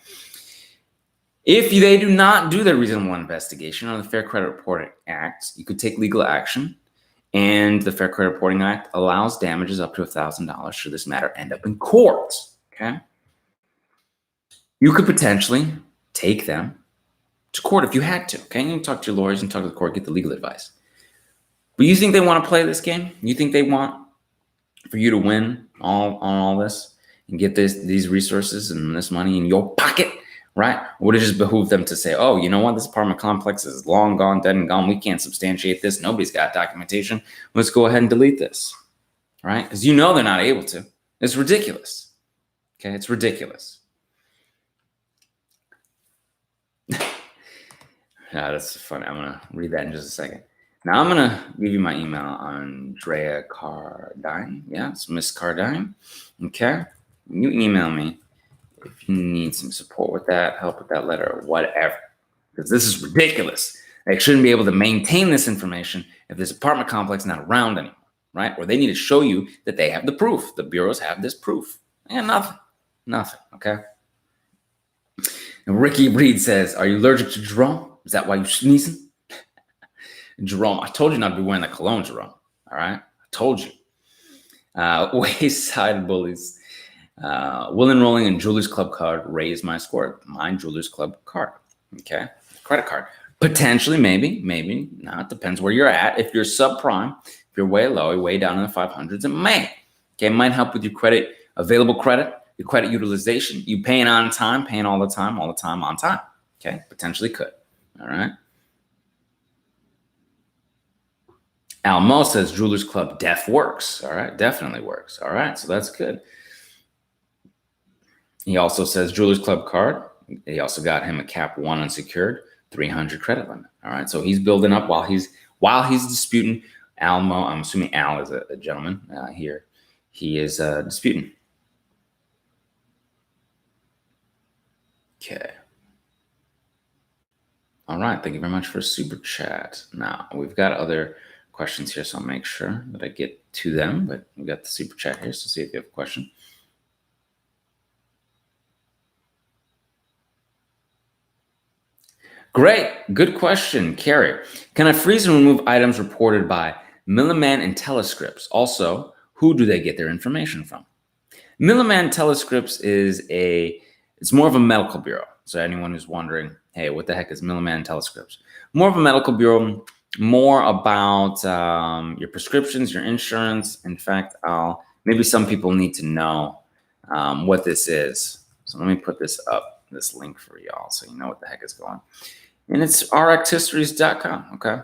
If they do not do their reasonable investigation under the Fair Credit Reporting Act, you could take legal action, and the Fair Credit Reporting Act allows damages up to $1,000 should this matter end up in court, okay? You could potentially take them to court if you had to, okay? You can talk to your lawyers and talk to the court, get the legal advice. But you think they want to play this game? You think they want for you to win on all this and get these resources and this money in your pocket, right? Or would it just behoove them to say, oh, you know what? This apartment complex is long gone, dead and gone. We can't substantiate this. Nobody's got documentation. Let's go ahead and delete this, right? Because you know they're not able to. It's ridiculous, okay? It's ridiculous. Yeah, that's funny. I'm going to read that in just a second. Now, I'm going to give you my email on Jera Cardine. Yeah, it's Miss Cardine. Okay? You email me if you need some support with that, help with that letter, or whatever. Because this is ridiculous. They shouldn't be able to maintain this information if this apartment complex is not around anymore, right? Or they need to show you that they have the proof. The bureaus have this proof. And nothing, okay? And Ricky Reed says, are you allergic to Jerome? Is that why you're sneezing? Jerome, I told you not to be wearing the cologne, Jerome. All right? I told you. Wayside Bullies. Will enrolling in Jewelers Club card raise my score? Mine Jewelers Club card. Okay? Credit card. Potentially, maybe not. Depends where you're at. If you're subprime, if you're way low, you're way down in the 500s, it may. Okay? It might help with your credit, available credit, your credit utilization. You paying on time, paying all the time, on time. Okay? Potentially could. All right? Almo says Jewelers Club def works. All right, definitely works. All right, so that's good. He also says Jewelers Club card. He also got him a cap 1 unsecured, 300 credit limit. All right, so he's building up while he's disputing. Almo, I'm assuming Al is a gentleman here. He is disputing. Okay. All right, thank you very much for a super chat. Now we've got other questions here, so I'll make sure that I get to them, but we got the super chat here, so see if you have a question. Great, good question, Carrie. Can I freeze and remove items reported by Milliman and Telescripts? Also, who do they get their information from? Milliman Telescripts it's more of a medical bureau. So anyone who's wondering, hey, what the heck is Milliman Telescripts? More of a medical bureau, more about your prescriptions, your insurance. In fact, maybe some people need to know what this is. So let me put this link for y'all so you know what the heck is going on. And it's rxhistories.com, okay?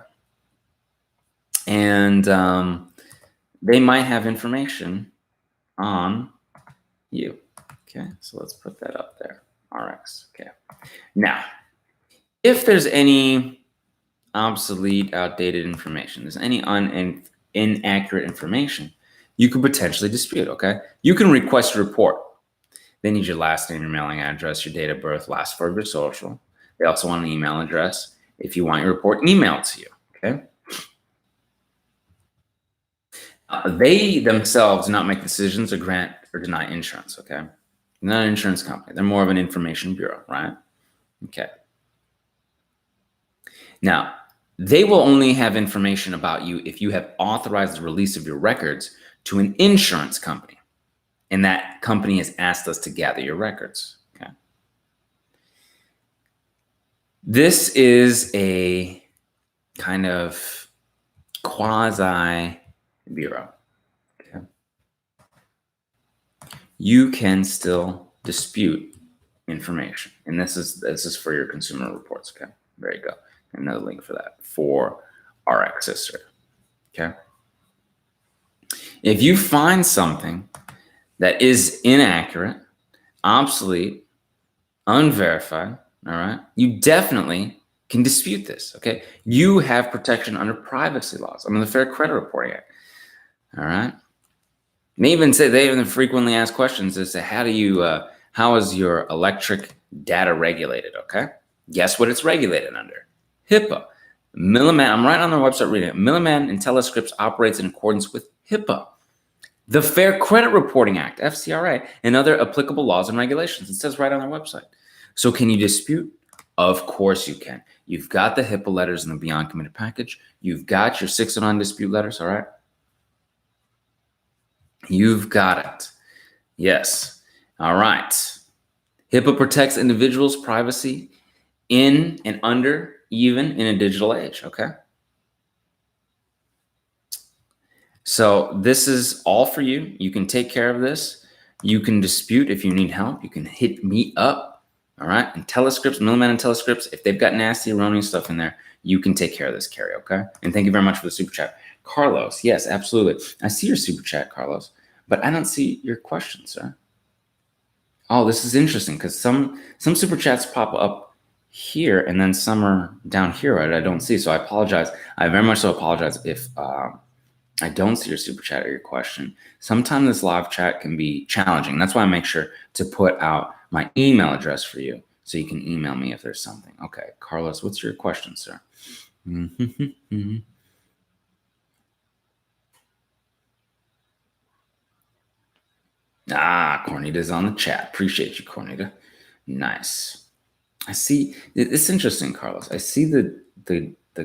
And they might have information on you, okay? So let's put that up there, RX, okay? Now, if there's any obsolete, outdated information, there's any inaccurate information, you could potentially dispute, okay? You can request a report. They need your last name, your mailing address, your date of birth, last four of your social. They also want an email address. If you want your report emailed to you, okay? They themselves do not make decisions or grant or deny insurance, okay? They're not an insurance company. They're more of an information bureau, right? Okay. Now, they will only have information about you if you have authorized the release of your records to an insurance company, and that company has asked us to gather your records, okay? This is a kind of quasi bureau, okay? You can still dispute information, and this is for your consumer reports, okay? There you go. Another link for that for RX History, okay? If you find something that is inaccurate, obsolete, unverified, all right, you definitely can dispute this, okay? You have protection under privacy laws, under the Fair Credit Reporting Act, all right? They even frequently ask questions as to how is your electric data regulated, okay? Guess what it's regulated under? HIPAA. Milliman, I'm right on their website reading it. Milliman and Telescripts operates in accordance with HIPAA. The Fair Credit Reporting Act, FCRA, and other applicable laws and regulations. It says right on their website. So can you dispute? Of course you can. You've got the HIPAA letters in the Beyond Committed package. You've got your 609 dispute letters, all right? You've got it. Yes. All right. HIPAA protects individuals' privacy in and under, even in a digital age, okay? So this is all for you. You can take care of this. You can dispute if you need help. You can hit me up, all right? And telescripts, Middleman and telescripts, if they've got nasty, erroneous stuff in there, you can take care of this, Carrie, okay? And thank you very much for the super chat. Carlos, yes, absolutely. I see your super chat, Carlos, but I don't see your question, sir. Oh, this is interesting because some super chats pop up here and then some are down here, right? I don't see. So I apologize. I very much so apologize if I don't see your super chat or your question. Sometimes this live chat can be challenging. That's why I make sure to put out my email address for you so you can email me if there's something. Okay, Carlos, what's your question, sir? Cornita's on the chat. Appreciate you, Cornita. Nice. I see. It's interesting, Carlos. I see the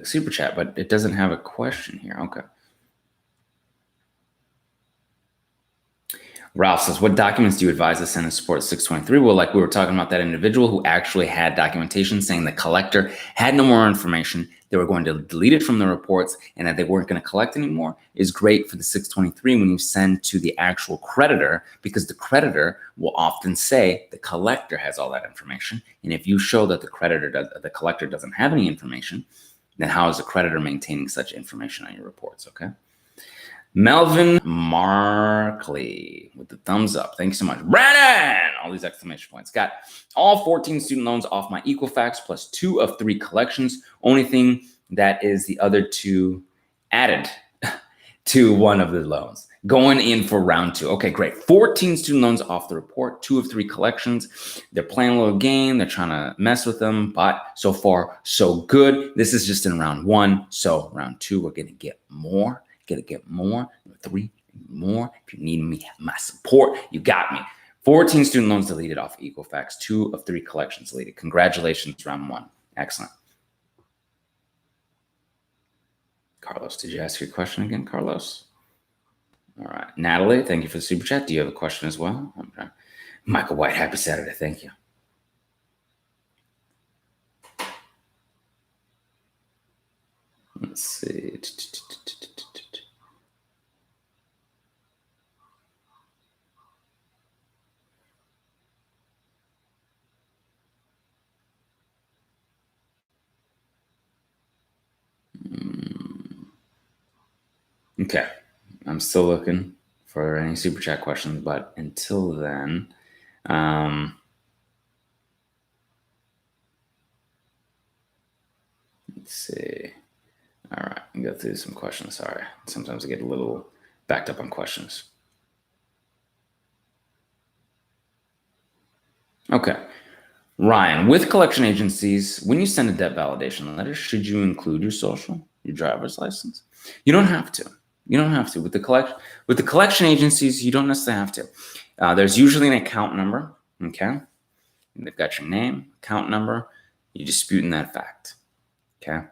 super chat, but it doesn't have a question here. Okay. Ralph says, what documents do you advise to send to support 623? Well, like we were talking about that individual who actually had documentation saying the collector had no more information, they were going to delete it from the reports, and that they weren't going to collect anymore is great for the 623 when you send to the actual creditor, because the creditor will often say the collector has all that information. And if you show that the collector doesn't have any information, then how is the creditor maintaining such information on your reports, okay? Melvin Markley with the thumbs up. Thanks so much. Brandon! All these exclamation points. Got all 14 student loans off my Equifax plus 2 of 3 collections. Only thing that is the other 2 added to one of the loans. Going in for round 2. Okay, great. 14 student loans off the report, 2 of 3 collections. They're playing a little game. They're trying to mess with them, but so far, so good. This is just in round 1. So round 2, we're going to get more. Get more, 3 more. If you need me, my support, you got me. 14 student loans deleted off Equifax, 2 of 3 collections deleted. Congratulations, round 1. Excellent. Carlos, did you ask your question again, Carlos? All right. Natalie, thank you for the super chat. Do you have a question as well? Okay. Michael White, happy Saturday. Thank you. Let's see. Okay, I'm still looking for any super chat questions, but until then, let's see. All right, I'll go through some questions. Sorry, sometimes I get a little backed up on questions. Okay, Ryan, with collection agencies, when you send a debt validation letter, should you include your social, your driver's license? You don't have to. You don't have to. With the collection agencies, you don't necessarily have to. There's usually an account number, okay? And they've got your name, account number. You're disputing that fact, okay?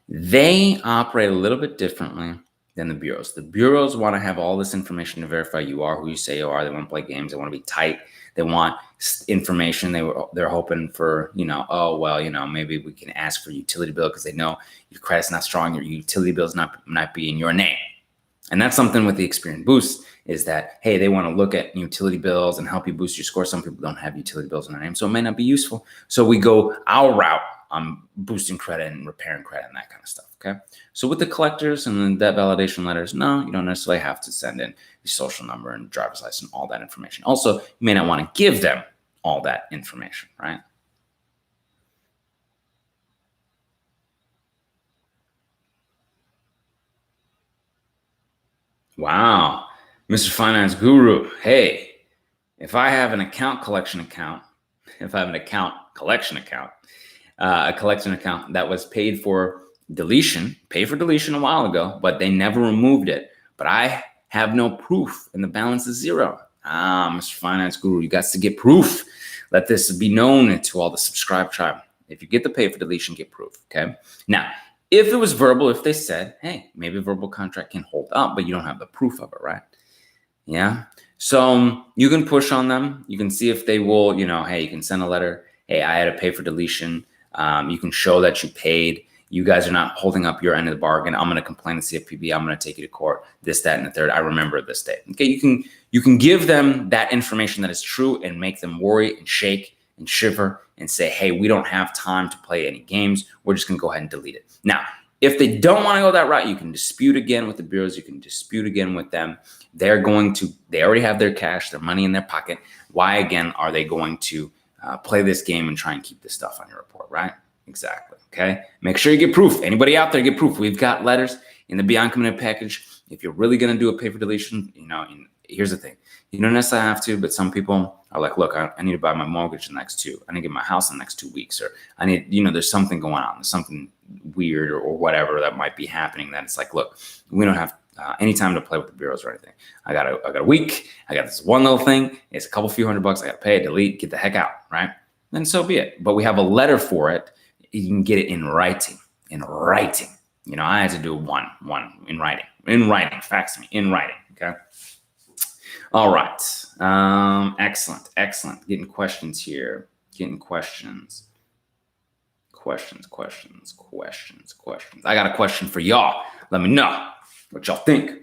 They operate a little bit differently than the bureaus. The bureaus want to have all this information to verify you are who you say you are. They want to play games. They want to be tight. They want information. They're hoping for, oh, well, maybe we can ask for a utility bill because they know your credit's not strong. Your utility bill's not be in your name. And that's something with the Experian Boost is that, hey, they want to look at utility bills and help you boost your score. Some people don't have utility bills in their name, so it may not be useful. So we go our route on boosting credit and repairing credit and that kind of stuff, okay? So with the collectors and the debt validation letters, no, you don't necessarily have to send in your social number and driver's license, all that information. Also, you may not want to give them all that information, right? Wow, Mr. Finance Guru, hey, if I have an account collection account, if I have an account collection account, a collection account that was paid for deletion a while ago, but they never removed it. But I have no proof and the balance is zero. Mr. Finance Guru, you got to get proof. Let this be known to all the subscribe tribe. If you get the pay for deletion, get proof, okay? Now, if it was verbal, if they said, hey, maybe a verbal contract can hold up, but you don't have the proof of it, right? Yeah. So you can push on them. You can see if they will, hey, you can send a letter. Hey, I had to pay for deletion. You can show that you paid. You guys are not holding up your end of the bargain. I'm going to complain to CFPB. I'm going to take you to court. This, that, and the third. I remember this day. Okay. You can give them that information that is true and make them worry and shake and shiver and say, hey, we don't have time to play any games. We're just going to go ahead and delete it. Now, if they don't want to go that route, you can dispute again with the bureaus. You can dispute again with them. They already have their cash, their money in their pocket. Why, again, are they going to play this game and try and keep this stuff on your report, right? Exactly, okay? Make sure you get proof. Anybody out there, get proof. We've got letters in the Beyond Commitment package. If you're really going to do a pay for deletion, here's the thing. You don't necessarily have to, but some people are like, look, I need to buy my mortgage in the next I need to get my house in the next 2 weeks, or I need, there's something going on. There's something weird or whatever that might be happening that it's like, look, we don't have any time to play with the bureaus or anything. I got a week. I got this one little thing. It's a few $100. I got to pay it, delete, get the heck out, right? Then so be it. But we have a letter for it. You can get it in writing. I had to do one in writing. Fax me in writing. Okay. All right. Excellent. Getting questions here. Questions. I got a question for y'all. Let me know what y'all think.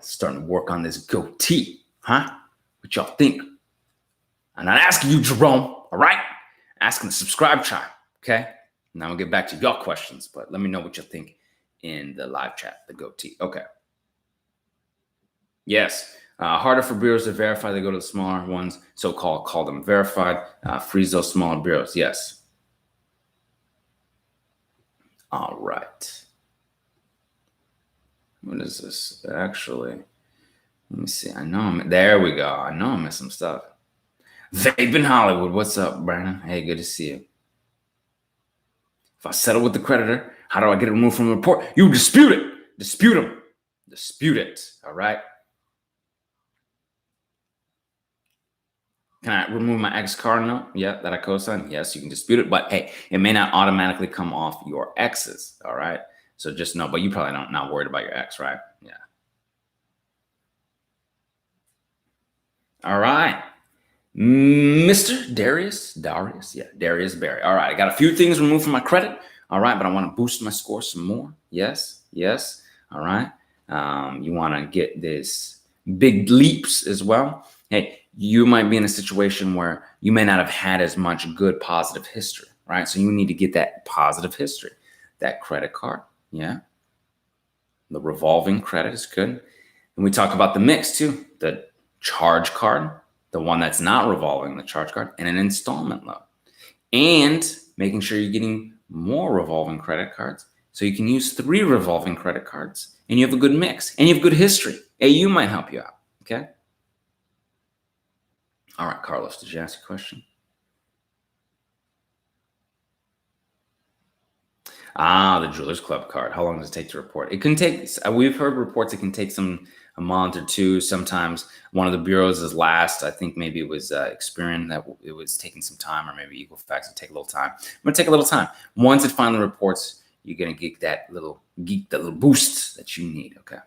Starting to work on this goatee, huh? What y'all think? I'm not asking you, Jerome, all right? Asking the subscribe tribe, okay? Now we'll get back to your questions, but let me know what you think in the live chat, the goatee. Okay. Yes. Harder for bureaus to verify. They go to the smaller ones, so-called, call them verified. Freeze those smaller bureaus. Yes. All right. What is this? Actually, let me see. There we go. I know I missed some stuff. Vape in Hollywood. What's up, Brandon? Hey, good to see you. If I settle with the creditor, how do I get it removed from the report? You dispute it. Dispute them. Dispute it. All right. Can I remove my ex car note? Yeah, that I co-signed. Yes, you can dispute it, but hey, it may not automatically come off your exes. All right. So just know, but you probably not worried about your ex, right? Yeah. All right. Mr. Darius. Yeah, Darius Barry. All right. I got a few things removed from my credit. All right. But I want to boost my score some more. Yes. All right. You want to get this big leaps as well. Hey, you might be in a situation where you may not have had as much good positive history, right? So you need to get that positive history, that credit card. Yeah. The revolving credit is good. And we talk about the mix too, the charge card, the one that's not revolving, the charge card, and an installment loan. And making sure you're getting more revolving credit cards. So you can use 3 revolving credit cards and you have a good mix and you have good history. AU might help you out. Okay. All right, Carlos, did you ask a question? The Jewelers Club card. How long does it take to report? It can take, we've heard reports it can take a month or two. Sometimes one of the bureaus is last. I think maybe it was Experian that it was taking some time, or maybe Equifax would take a little time. I'm going to take a little time. Once it finally reports, you're going to get that little boost that you need, okay?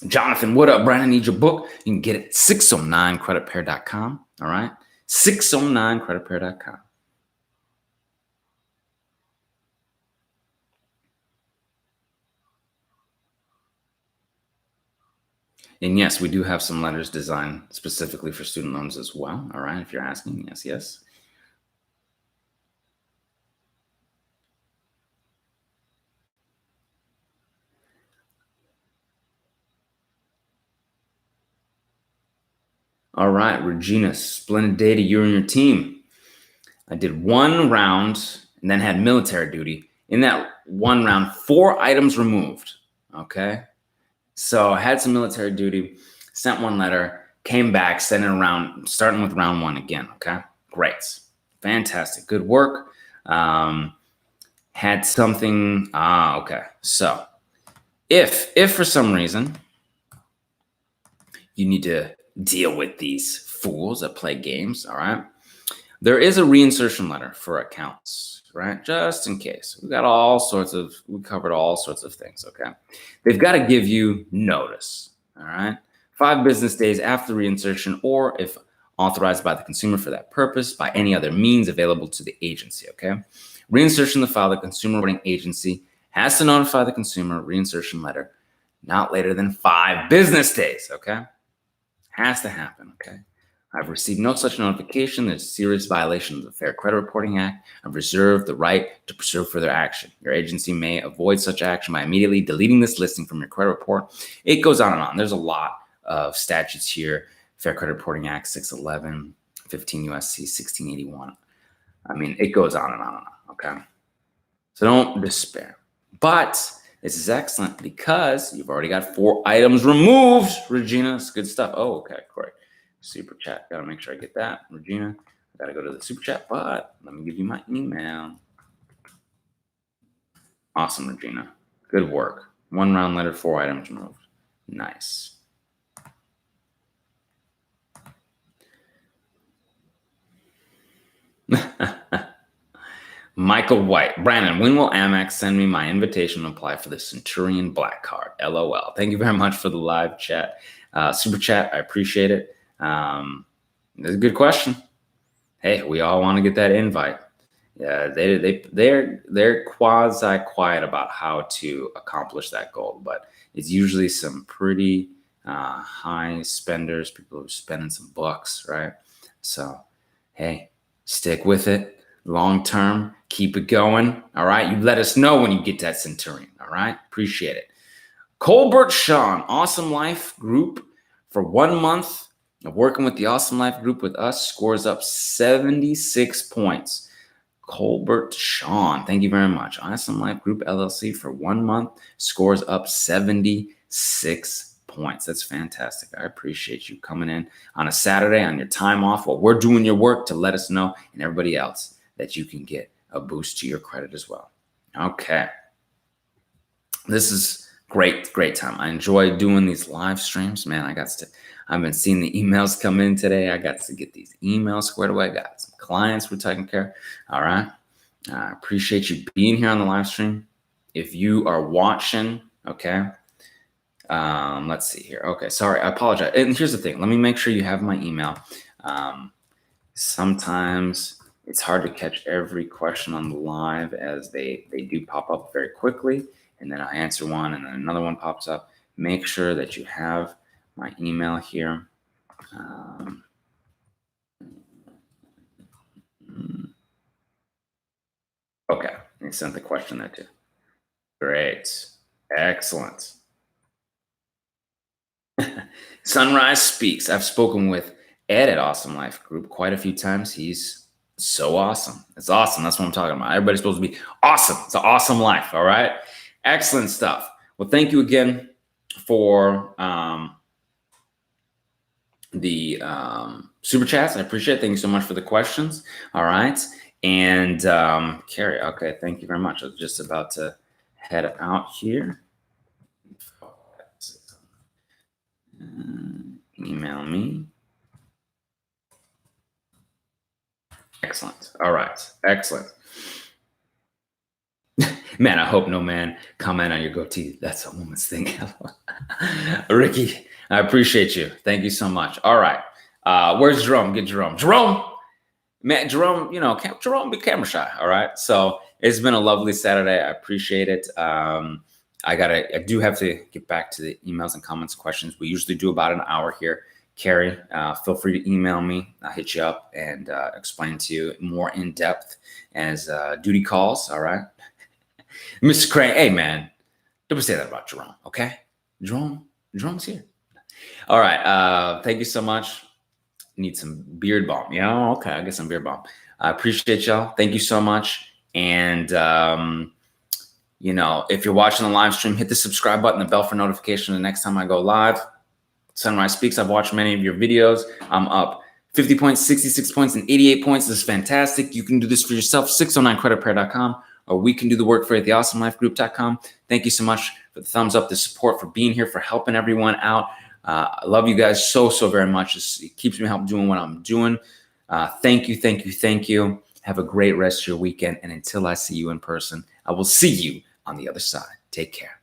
Jonathan, what up, Brandon? Need your book? You can get it at 609creditpair.com. All right. 609creditpair.com. And yes, we do have some letters designed specifically for student loans as well. All right. If you're asking, yes. All right, Regina, splendid day to you and your team. I did 1 round and then had military duty. In that 1 round, 4 items removed. Okay. So I had some military duty, sent 1 letter, came back, sent it around, starting with round 1 again. Okay. Great. Fantastic. Good work. Had something. Okay. So if for some reason you need to deal with these fools that play games, all right? There is a reinsertion letter for accounts, right? Just in case. We covered all sorts of things, okay? They've got to give you notice, all right? 5 business days after reinsertion, or if authorized by the consumer for that purpose, by any other means available to the agency, okay? Reinsertion to file, the consumer reporting agency has to notify the consumer reinsertion letter not later than 5 business days, okay? Has to happen, okay? I've received no such notification. There's a serious violation of the Fair Credit Reporting Act. I've reserved the right to pursue further action. Your agency may avoid such action by immediately deleting this listing from your credit report. It goes on and on. There's a lot of statutes here. Fair Credit Reporting Act 611, 15 USC 1681. I mean, it goes on and on and on, okay? So don't despair. But this is excellent because you've already got 4 items removed, Regina. It's good stuff. Oh, okay, great. Super chat. Got to make sure I get that. Regina, I got to go to the super chat, but let me give you my email. Awesome, Regina. Good work. 1 round letter, 4 items removed. Nice. Michael White. Brandon, when will Amex send me my invitation to apply for the Centurion Black Card? LOL. Thank you very much for the live chat. Super chat. I appreciate it. That's a good question. Hey, we all want to get that invite. Yeah, they're quasi quiet about how to accomplish that goal, but it's usually some pretty high spenders, people who are spending some bucks, right? So, hey, stick with it. Long term, keep it going. All right, you let us know when you get that Centurion. All right, appreciate it. Colbert Sean, Awesome Life Group, for 1 month of working with the Awesome Life Group with us, scores up 76 points. Colbert Sean, thank you very much. Awesome Life Group LLC for 1 month, scores up 76 points. That's fantastic. I appreciate you coming in on a Saturday on your time off while we're doing your work to let us know and everybody else that you can get a boost to your credit as well. Okay. This is great time. I enjoy doing these live streams, man. I've been seeing the emails come in today. I got to get these emails squared away. I got some clients we're taking care of. All right. I appreciate you being here on the live stream. If you are watching, okay. Let's see here. Okay. Sorry. I apologize. And here's the thing. Let me make sure you have my email. Sometimes it's hard to catch every question on the live as they do pop up very quickly. And then I answer one and then another one pops up. Make sure that you have my email here. Okay, I sent the question there too. Great, excellent. Sunrise Speaks. I've spoken with Ed at Awesome Life Group quite a few times. He's so awesome. It's awesome. That's what I'm talking about. Everybody's supposed to be awesome. It's an awesome life. All right. Excellent stuff. Well, thank you again for the super chats. I appreciate it. Thank you so much for the questions. All right. And Carrie, okay, thank you very much. I was just about to head out here. Email me. Excellent. All right. Excellent. Man, I hope no man comment on your goatee. That's a woman's thing. Ricky, I appreciate you. Thank you so much. All right. Where's Jerome? Get Jerome. Jerome, man, Jerome, Jerome be camera shy. All right. So it's been a lovely Saturday. I appreciate it. I do have to get back to the emails and comments and questions. We usually do about an hour here. Carrie, feel free to email me. I'll hit you up and explain to you more in depth as duty calls. All right. Mr. Crane, hey, man, don't say that about Jerome, okay? Jerome's here. All right. Thank you so much. Need some beard balm. Yeah, okay. I'll get some beard balm. I appreciate y'all. Thank you so much. And, if you're watching the live stream, hit the subscribe button, the bell for notification the next time I go live. Sunrise Speaks. I've watched many of your videos. I'm up 50 points, 66 points, and 88 points. This is fantastic. You can do this for yourself. 609creditrepair.com, or we can do the work for you at theawesomelifegroup.com. Thank you so much for the thumbs up, the support, for being here, for helping everyone out. I love you guys so very much. It keeps me help doing what I'm doing. Thank you. Have a great rest of your weekend. And until I see you in person, I will see you on the other side. Take care.